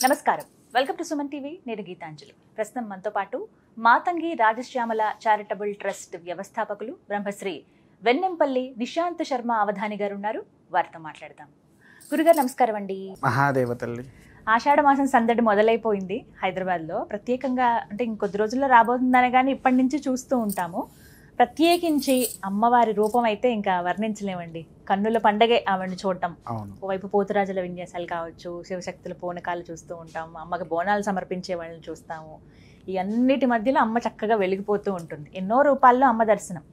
నమస్కారం, welcome to Suman TV. నేను గీతాంజలి. ప్రస్తుతం మనతో పాటు మాతంగి రాజశ్యామల చారిటబుల్ ట్రస్ట్ వ్యవస్థాపకులు బ్రహ్మశ్రీ వెన్నెంపల్లి నిశాంత్ శర్మ అవధాని గారు ఉన్నారు. వారితో మాట్లాడదాం. గురుగారు నమస్కారం అండి. మహాదేవతల్లి. ఆషాఢ మాసం సందడి మొదలైపోయింది హైదరాబాద్లో. ప్రత్యేకంగా అంటే ఇంకొద్ది రోజుల్లో రాబోతుందనే కానీ ఇప్పటి నుంచి చూస్తూ ఉంటాము. ప్రత్యేకించి అమ్మవారి రూపం అయితే ఇంకా వర్ణించలేమండి. కన్నుల పండగే ఆవిడని చూడటం. ఓవైపు పోతురాజుల విన్యాసాలు కావచ్చు, శివశక్తుల పూనకాలు చూస్తూ ఉంటాము, అమ్మకి బోనాలు సమర్పించే వాళ్ళని చూస్తాము. ఈ అన్నిటి మధ్యలో అమ్మ చక్కగా వెలిగిపోతూ ఉంటుంది. ఎన్నో రూపాల్లో అమ్మ దర్శనం.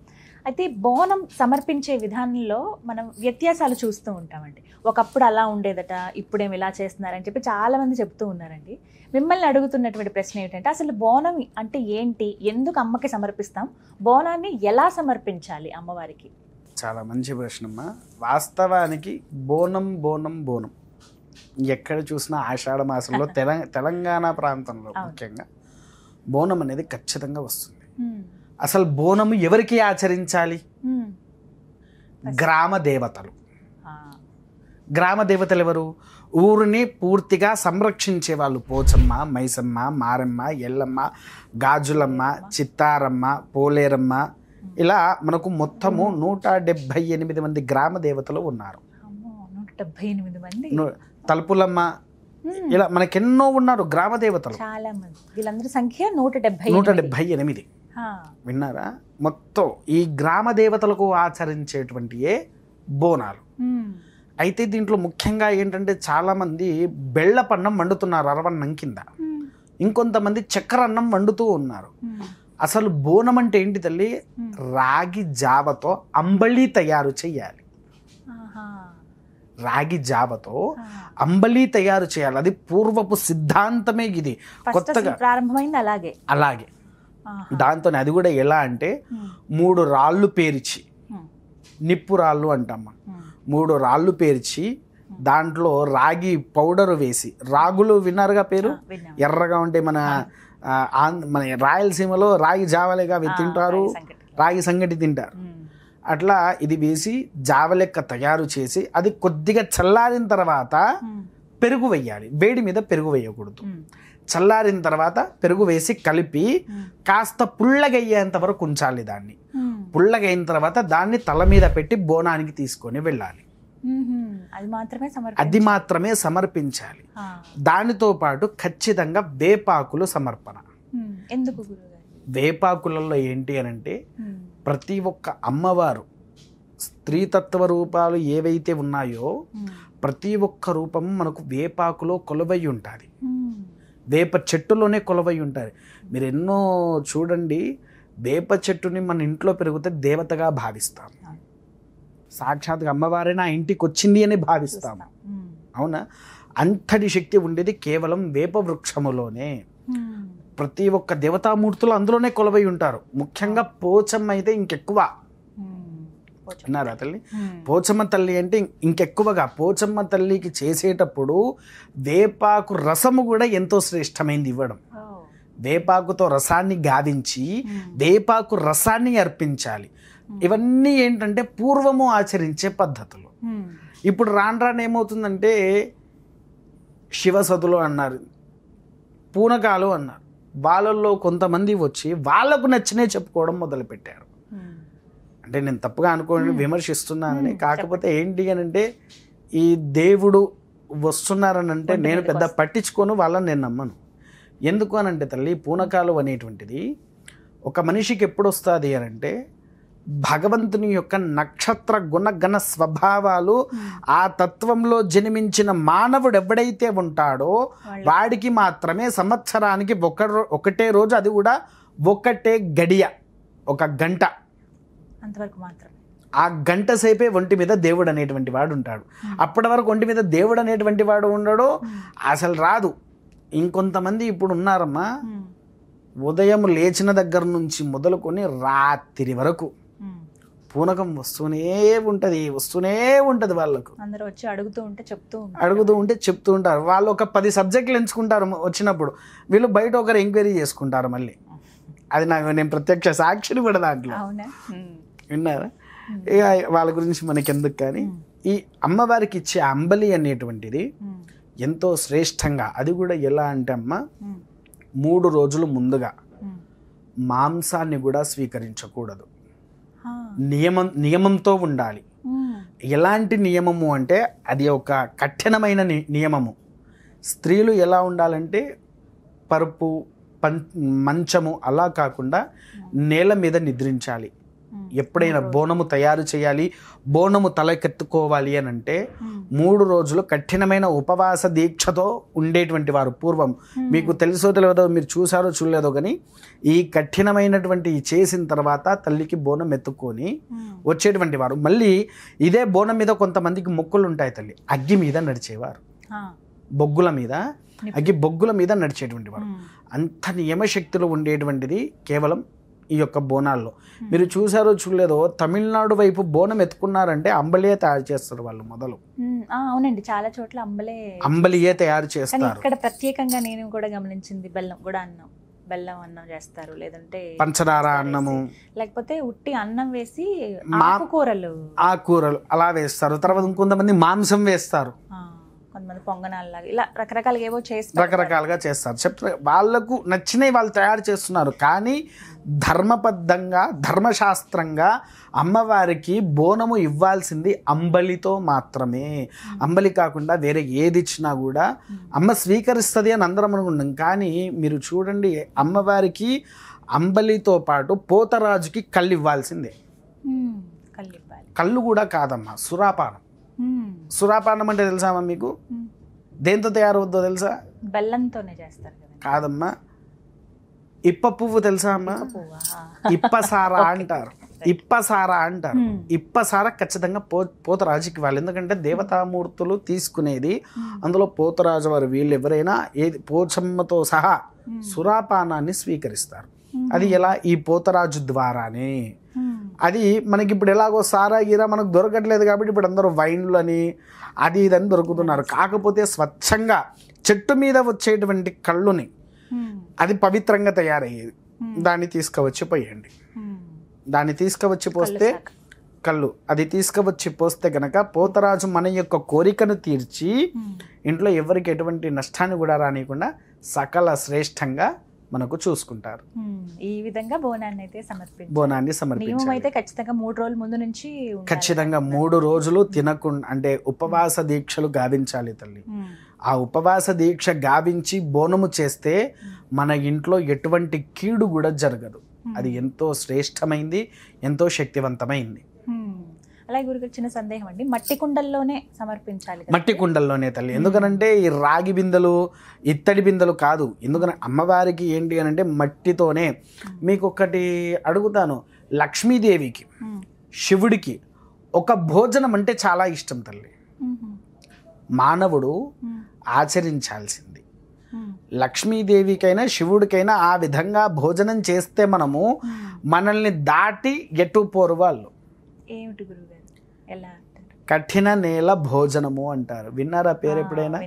అయితే బోనం సమర్పించే విధానంలో మనం వ్యత్యాసాలు చూస్తూ ఉంటామండి. ఒకప్పుడు అలా ఉండేదట, ఇప్పుడేమి ఇలా చేస్తున్నారని చెప్పి చాలామంది చెప్తూ ఉన్నారండి. మిమ్మల్ని అడుగుతున్నటువంటి ప్రశ్న ఏమిటంటే, అసలు బోనం అంటే ఏంటి, ఎందుకు అమ్మకి సమర్పిస్తాం, బోనాన్ని ఎలా సమర్పించాలి అమ్మవారికి? చాలా మంచి ప్రశ్నమ్మా. వాస్తవానికి బోనం బోనం బోనం ఎక్కడ చూసినా ఆషాఢ మాసంలో తెలంగాణ ప్రాంతంలో ముఖ్యంగా బోనం అనేది ఖచ్చితంగా వస్తుంది. అసలు బోనము ఎవరికి ఆచరించాలి? గ్రామ దేవతలు. గ్రామ దేవతలు ఎవరు? ఊరిని పూర్తిగా సంరక్షించే వాళ్ళు. పోచమ్మ, మైసమ్మ, మారమ్మ, ఎల్లమ్మ, గాజులమ్మ, చిత్తారమ్మ, పోలేరమ్మ, ఇలా మనకు మొత్తము 178 మంది గ్రామ దేవతలు ఉన్నారు. 178 మంది. తలుపులమ్మ, ఇలా మనకెన్నో ఉన్నారు గ్రామ దేవతలు. చాలా మంది. వీళ్ళందరి సంఖ్య 178. విన్నారా? మొత్తం ఈ గ్రామ దేవతలకు ఆచరించేటువంటి బోనాలు. అయితే దీంట్లో ముఖ్యంగా ఏంటంటే చాలా మంది బెల్లపన్నం వండుతున్నారు అరవన్నం కింద, ఇంకొంతమంది చక్కెర అన్నం వండుతూ ఉన్నారు. అసలు బోనం అంటే ఏంటి తల్లి? రాగి జావతో అంబలి తయారు చెయ్యాలి. రాగి జావతో అంబలి తయారు చేయాలి. అది పూర్వపు సిద్ధాంతమే. ఇది కొత్తగా ప్రారంభమైంది. అలాగే దాంతో అది కూడా ఎలా అంటే 3 రాళ్ళు పేర్చి, నిప్పు రాళ్ళు అంటమ్మ, 3 రాళ్ళు పేర్చి దాంట్లో రాగి పౌడర్ వేసి, రాగులు విన్నారుగా పేరు, ఎర్రగా ఉంటే మన రాయలసీమలో రాగి జావలేగా అవి తింటారు, రాగి సంగటి తింటారు. అట్లా ఇది వేసి జావ లెక్క తయారు చేసి అది కొద్దిగా చల్లారిన తర్వాత పెరుగు వేయాలి. వేడి మీద పెరుగు వేయకూడదు. చల్లారిన తర్వాత పెరుగు వేసి కలిపి కాస్త పుల్లగయ్యేంత వరకు ఉంచాలి. దాన్ని పుల్లగైన తర్వాత దాన్ని తల మీద పెట్టి బోనానికి తీసుకొని వెళ్ళాలి. అది మాత్రమే సమర్పించాలి. దానితో పాటు ఖచ్చితంగా వేపాకులు సమర్పణ. ఎందుకు? వేపాకులలో ఏంటి అని అంటే, ప్రతి ఒక్క అమ్మవారు స్త్రీతత్వ రూపాలు ఏవైతే ఉన్నాయో ప్రతి ఒక్క రూపం మనకు వేపాకులో కొలువై ఉంటుంది. వేప చెట్టులోనే కొలువై ఉంటుంది. మీరు ఎన్నో చూడండి, వేప చెట్టుని మన ఇంట్లో పెరిగితే దేవతగా భావిస్తాం. సాక్షాత్గా అమ్మవారే నా ఇంటికి వచ్చింది అని భావిస్తాం. అవునా? అంతటి శక్తి ఉండేది కేవలం వేప వృక్షములోనే. ప్రతి ఒక్క దేవతామూర్తులు అందులోనే కొలువై ఉంటారు. ముఖ్యంగా పోచమ్మ అయితే ఇంకెక్కువ. విన్నారా తల్లి? పోచమ్మ తల్లి అంటే ఇంకెక్కువగా. పోచమ్మ తల్లికి చేసేటప్పుడు వేపాకు రసము కూడా ఎంతో శ్రేష్టమైంది ఇవ్వడం. వేపాకుతో రసాన్ని గావించి వేపాకు రసాన్ని అర్పించాలి. ఇవన్నీ ఏంటంటే పూర్వము ఆచరించే పద్ధతులు. ఇప్పుడు రాను ఏమవుతుందంటే శివసతులు అన్నారు, పూనకాలు అన్నారు. వాళ్ళల్లో కొంతమంది వచ్చి వాళ్ళకు నచ్చినే చెప్పుకోవడం మొదలుపెట్టారు. అంటే నేను తప్పుగా అనుకోని విమర్శిస్తున్నానని. కాకపోతే ఏంటి అని అంటే, ఈ దేవుడు వస్తున్నారని అంటే నేను పెద్ద పట్టించుకోను, వాళ్ళని నేను నమ్మను. ఎందుకు అని అంటే తల్లి, పూనకాలు అనేటువంటిది ఒక మనిషికి ఎప్పుడు వస్తుంది అని అంటే, భగవంతుని యొక్క నక్షత్ర గుణగణ స్వభావాలు ఆ తత్వంలో జన్మించిన మానవుడు ఎవడైతే ఉంటాడో వాడికి మాత్రమే సంవత్సరానికి ఒకటే రోజు, అది కూడా ఒకటే గడియ, 1 గంట, అంతవరకు మాత్రం. ఆ గంట సేపే ఒంటి మీద దేవుడు అనేటువంటి వాడు ఉంటాడు. అప్పటి వరకు ఒంటి మీద దేవుడు అనేటువంటి వాడు ఉండడు, అసలు రాదు. ఇంకొంతమంది ఇప్పుడు ఉన్నారమ్మా, ఉదయం లేచిన దగ్గర నుంచి మొదలుకొని రాత్రి వరకు పూనకం వస్తూనే ఉంటుంది వాళ్ళకు. అందరూ వచ్చి అడుగుతూ ఉంటే చెప్తూ ఉంటారు. వాళ్ళు ఒక 10 సబ్జెక్టులు ఎంచుకుంటారు వచ్చినప్పుడు. వీళ్ళు బయట ఒకరు ఎంక్వైరీ చేసుకుంటారు మళ్ళీ. అది నేను ప్రత్యక్ష సాక్షిని కూడా దాంట్లో. విన్నారా? ఇక వాళ్ళ గురించి మనకెందుకు. కానీ ఈ అమ్మవారికి ఇచ్చే అంబలి అనేటువంటిది ఎంతో శ్రేష్టంగా, అది కూడా ఎలా అంటే అమ్మ 3 రోజులు ముందుగా మాంసాన్ని కూడా స్వీకరించకూడదు. నియమంతో ఉండాలి. ఎలాంటి నియమము అంటే అది ఒక కఠినమైన నియమము. స్త్రీలు ఎలా ఉండాలంటే పరుపు మంచము అలా కాకుండా నేల మీద నిద్రించాలి. ఎప్పుడైనా బోనము తయారు చేయాలి, బోనము తలకెత్తుకోవాలి అని అంటే 3 రోజులు కఠినమైన ఉపవాస దీక్షతో ఉండేటువంటి వారు పూర్వం. మీకు తెలుసో తెలియదో, మీరు చూసారో చూడలేదో కానీ ఈ కఠినమైనటువంటి చేసిన తర్వాత తల్లికి బోనం ఎత్తుకొని వచ్చేటువంటి వారు. మళ్ళీ ఇదే బోనం మీద కొంతమందికి మొక్కులు ఉంటాయి తల్లి, అగ్గి మీద నడిచేవారు, బొగ్గుల మీద బొగ్గుల మీద నడిచేటువంటి వారు. అంత నియమశక్తులు ఉండేటువంటిది కేవలం ఈ యొక్క బోనాల్లో. మీరు చూసారో చూడలేదో, తమిళనాడు వైపు బోనం ఎత్తుకున్నారంటే అంబలియే తయారు చేస్తారు వాళ్ళు మొదలు. అవునండి, చాలా చోట్ల అంబలియే తయారు చేస్తారు. ఇక్కడ ప్రత్యేకంగా నేను కూడా గమనించింది, బెల్లం కూడా బెల్లం అన్నం చేస్తారు, లేదంటే పంచదార అన్నము, లేకపోతే ఉట్టి అన్నం వేసి ఆకుకూరలు అలా వేస్తారు. తర్వాత ఇంకొంతమంది మాంసం వేస్తారు, కొంతమంది పొంగనాల్లాగా, ఇలా రకరకాలుగా ఏవో రకరకాలుగా చేస్తారు. చెప్తారు వాళ్ళకు నచ్చినవి వాళ్ళు తయారు చేస్తున్నారు. కానీ ధర్మబద్ధంగా ధర్మశాస్త్రంగా అమ్మవారికి బోనము ఇవ్వాల్సింది అంబలితో మాత్రమే. అంబలి కాకుండా వేరే ఏది ఇచ్చినా కూడా అమ్మ స్వీకరిస్తుంది అని అందరం అనుకుంటాం. కానీ మీరు చూడండి, అమ్మవారికి అంబలితో పాటు పోతరాజుకి కళ్ళు ఇవ్వాల్సిందే. కళ్ళు కూడా కాదమ్మా, సురాపానం. సురాపానం అంటే తెలుసామా మీకు? దేంతో తయారవుద్దో తెలుసా? బెల్లంతోనే చేస్తారు. కాదమ్మా, ఇప్ప పువ్వు తెలుసా అమ్మా? ఇప్పసార అంటారు. ఇప్పసార ఖచ్చితంగా పోతరాజుకి ఇవ్వాలి. ఎందుకంటే దేవతామూర్తులు తీసుకునేది అందులో పోతరాజు వారు. వీళ్ళు ఎవరైనా ఏది పోచమ్మతో సహా సురాపానాన్ని స్వీకరిస్తారు. అది ఎలా? ఈ పోతరాజు ద్వారానే. అది మనకి ఇప్పుడు ఎలాగో సారా గీరా మనకు దొరకట్లేదు కాబట్టి ఇప్పుడు అందరూ వైన్లు అని అది ఇదని దొరుకుతున్నారు. కాకపోతే స్వచ్ఛంగా చెట్టు మీద వచ్చేటువంటి కళ్ళుని, అది పవిత్రంగా తయారయ్యేది, దాన్ని తీసుకువచ్చి పోయండి. దాన్ని తీసుకువచ్చి పోస్తే కళ్ళు, అది తీసుకువచ్చి పోస్తే గనక పోతరాజు మన యొక్క కోరికను తీర్చి ఇంట్లో ఎవరికి ఎటువంటి నష్టాన్ని కూడా రానియకుండా సకల శ్రేష్టంగా మనకు చూసుకుంటారు. ఈ విధంగా బోనాన్ని సమర్పించాలి. ఖచ్చితంగా 3 రోజుల ముందు నుంచి, ఖచ్చితంగా 3 రోజులు తినకుండా, అంటే ఉపవాస దీక్షలు గావించాలి తల్లి. ఆ ఉపవాస దీక్ష గావించి బోనము చేస్తే మన ఇంట్లో ఎటువంటి కీడు కూడా జరగదు. అది ఎంతో శ్రేష్టమైంది, ఎంతో శక్తివంతమైంది. అలాగే గురుగారు చిన్న సందేహం అండి, మట్టి కుండల్లోనే సమర్పించాలి? మట్టి కుండల్లోనే తల్లి. ఎందుకనంటే ఈ రాగి బిందెలు, ఇత్తడి బిందెలు కాదు. ఎందుకని అమ్మవారికి ఏంటి అని అంటే మట్టితోనే. మీకు ఒకటి అడుగుతాను, లక్ష్మీదేవికి శివుడికి ఒక భోజనం అంటే చాలా ఇష్టం తల్లి. మానవుడు ఆచరించాల్సింది. లక్ష్మీదేవికైనా శివుడికైనా ఆ విధంగా భోజనం చేస్తే మనల్ని దాటి ఎటు పోరు వాళ్ళు. ఏమిటి గురుగారు, ఎలా? కఠిన నేల భోజనము అంటారు. విన్నారా పేరు ఎప్పుడైనా?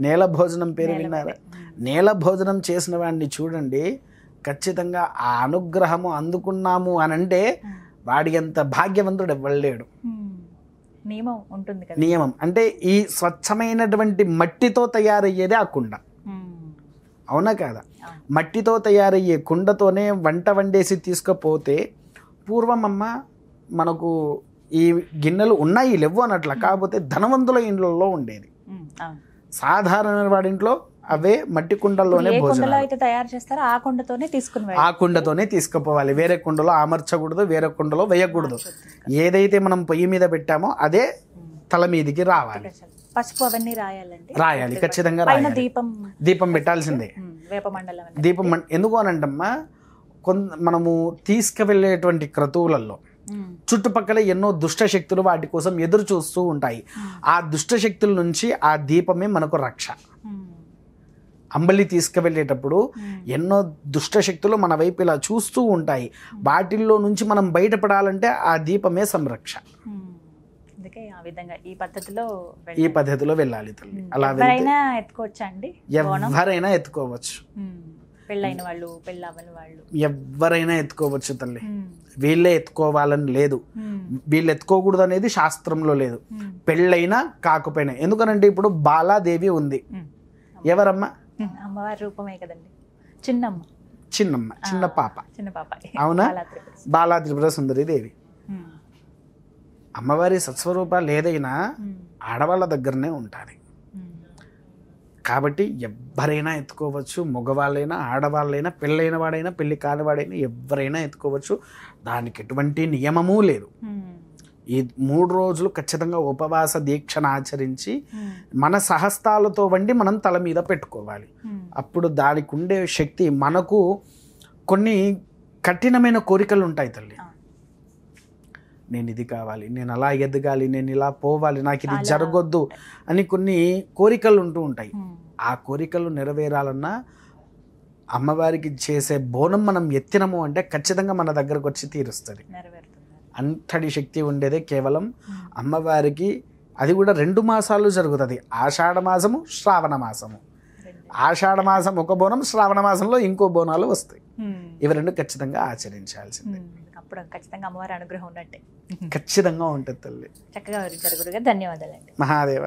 నేల భోజనం పేరు విన్నారా? నేల భోజనం చేసిన వాడిని చూడండి, ఖచ్చితంగా ఆ అనుగ్రహము అందుకున్నాము అని అంటే వాడి అంత భాగ్యవంతుడు ఎవ్వలేడు. నియమం ఉంటుంది కదా. నియమం అంటే ఈ స్వచ్ఛమైనటువంటి మట్టితో తయారయ్యేదే ఆ కుండ, అవునా కాదా? మట్టితో తయారయ్యే కుండతోనే వంట వండేసి తీసుకుపోతే, పూర్వం అమ్మ మనకు ఈ గిన్నెలు ఉన్నాయి లేవు అన్నట్ల, కాకపోతే ధనవంతుల ఇండ్లలో ఉండేది. సాధారణ వాడి ఇంట్లో అవే మట్టి కుండల్లోనే భోజనం అయితే తయారు చేస్తారు. ఆ కుండతోనే తీసుకుపోవాలి. వేరే కుండలో అమర్చకూడదు, వేరే కుండలో వేయకూడదు. ఏదైతే మనం పొయ్యి మీద పెట్టామో అదే తల మీదికి రావాలి. పసుపు అవన్నీ రాయాలి, ఖచ్చితంగా రాయాలి. దీపం పెట్టాల్సిందే. దీపం ఎందుకు అనంటమ్మా, మనము తీసుకువెళ్ళేటువంటి క్రతువులలో చుట్టుపక్కల ఎన్నో దుష్టశక్తులు వాటి కోసం ఎదురు చూస్తూ ఉంటాయి. ఆ దుష్టశక్తుల నుంచి ఆ దీపమే మనకు రక్ష. అంబలి తీసుకువెళ్ళేటప్పుడు ఎన్నో దుష్టశక్తులు మన వైపు ఇలా చూస్తూ ఉంటాయి. వాటిల్లో నుంచి మనం బయటపడాలంటే ఆ దీపమే సంరక్ష. ఈ పద్ధతిలో వెళ్ళాలి తల్లి. అలా ఎవరైనా ఎత్తుకోవచ్చు, పెళ్ళైన వాళ్ళు, పెళ్ళవని వాళ్ళు ఎవరైనా ఎత్తుకోవచ్చు తల్లి. వీళ్ళే ఎత్తుకోవాలని లేదు, వీళ్ళు ఎత్తుకోకూడదు అనేది శాస్త్రంలో లేదు. పెళ్ళైనా కాకపోయినా, ఎందుకనంటే ఇప్పుడు బాలాదేవి ఉంది. ఎవరమ్మా? అమ్మవారి రూపమే కదండి, చిన్నమ్మ, చిన్న పాప. అవునా? బాలా త్రిపుర సుందరి దేవి. అమ్మవారి సత్స్వరూపాలు ఏదైనా ఆడవాళ్ళ దగ్గరనే ఉంటుంది. కాబట్టి ఎవరైనా ఎత్తుకోవచ్చు, మగవాళ్ళైనా ఆడవాళ్ళైనా, పెళ్ళైన వాడైనా పెళ్ళి కానివాడైనా ఎవరైనా ఎత్తుకోవచ్చు. దానికి ఎటువంటి నియమము లేదు. ఈ 3 రోజులు ఖచ్చితంగా ఉపవాస దీక్షను ఆచరించి మన సహస్తాలతో వండి మనం తల మీద పెట్టుకోవాలి. అప్పుడు దానికి ఉండే శక్తి, మనకు కొన్ని కఠినమైన కోరికలు ఉంటాయి తల్లి. నేను ఇది కావాలి, నేను అలా ఎదగాలి, నేను ఇలా పోవాలి, నాకు ఇది జరగొద్దు అని కొన్ని కోరికలు ఉంటూ ఉంటాయి. ఆ కోరికలు నెరవేరాలన్నా అమ్మవారికి చేసే బోనం మనం ఎత్తినము అంటే ఖచ్చితంగా మన దగ్గరకు వచ్చి తీరుస్తుంది. అంతటి శక్తి ఉండేదే కేవలం అమ్మవారికి. అది కూడా 2 మాసాలు జరుగుతుంది, ఆషాఢ మాసము, శ్రావణ మాసము. ఆషాఢ మాసం ఒక బోనం, శ్రావణ మాసంలో ఇంకో బోనాలు వస్తాయి. ఇవి 2 ఖచ్చితంగా ఆచరించాల్సిందే. అప్పుడు ఖచ్చితంగా అమ్మవారి అనుగ్రహం ఉన్నట్టే ఖచ్చితంగా ఉంటుంది తల్లి. చక్కగా వివరించారు గురుగారు, ధన్యవాదాలండి. మహాదేవ.